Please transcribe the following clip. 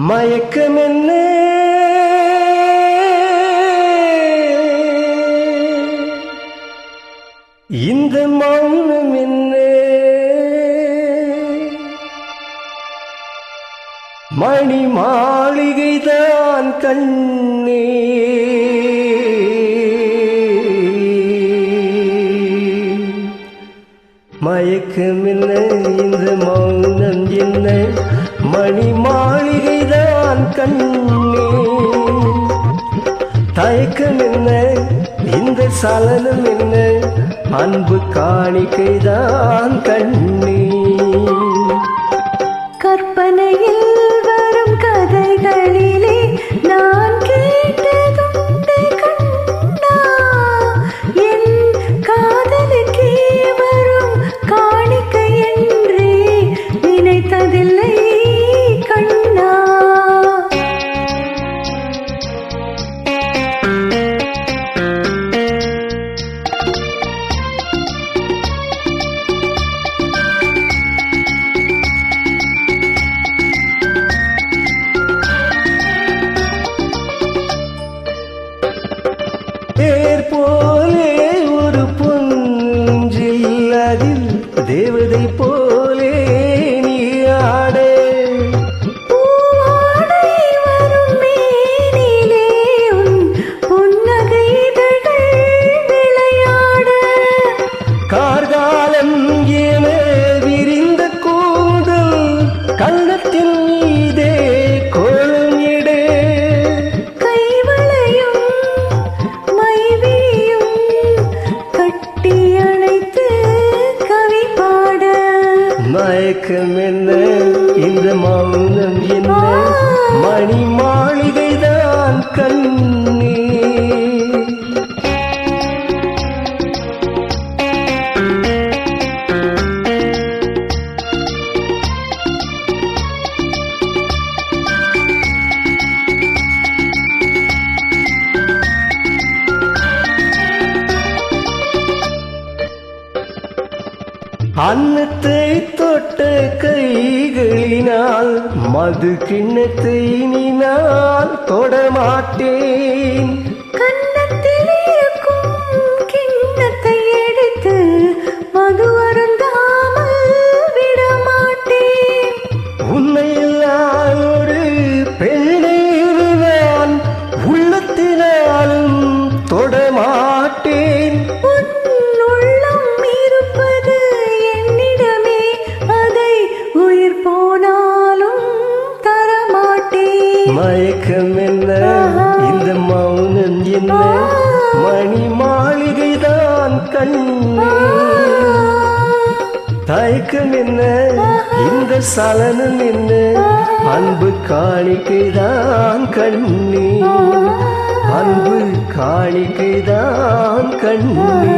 மயக்கம் என்ன இந்த மௌனம் என்ன மணி மாளிகைதான் கண்ணே மயக்கம் என்ன இந்த மௌனம் என்ன மணி மாளிகைதான் கண்ணே தயக்கம் என்ன இந்த சலனம் என்ன அன்பு காணிக்கைதான் கண்ணே கற்பனையில் வரும் கதைகளிலே நான் கேட்டதுண்டு கண்ணா என் காதலுக்கே வரும் காணிக்கை என்றே நினைத்ததில்லை கண்ணா தேர் போலே ஒரு பொன்றில் அதில் தேவதை போலே நீ ஆட பூவாடை வரும் மேனிலே உன் புன்னகை இதழ்கள் விளையாட கார்காலம் என விரிந்த கூந்தல் கள்ளத்தின் மீதே கோலம் இடு கைவளையும் மைவிழியும் கட்டி அணைத்து கவி பாட மயக்கம் என்ன இந்த மௌனம் என்ன மணி மாளிகைதான் கண்ணே அன்னத்தை தொட்ட கைகளினால் மது கிண்ணத்தை நீ நான் தொடமாட்டேன் கன்னத்தில் இருக்கும் கிண்ணத்தை எடுத்து மது அருந்தாமல் விடமாட்டேன் உண்மையில்லால் ஒரு பெண்ணை நான் உள்ளத்தினாலும் தொடமாட்டேன் உன் உள்ளம் இருப்பது என்னிடமே அதை உயிர் போனாலும் தரமாட்டேன் மயக்கம் என்ன இந்த மௌனம் என்ன மணி மாளிகைதான் கண்ணே தயக்கம் என்ன இந்த சலனம் என்ன அன்பு காணிக்கைதான் கண்ணே அன்பு காணிக்கைதான் கண்ணே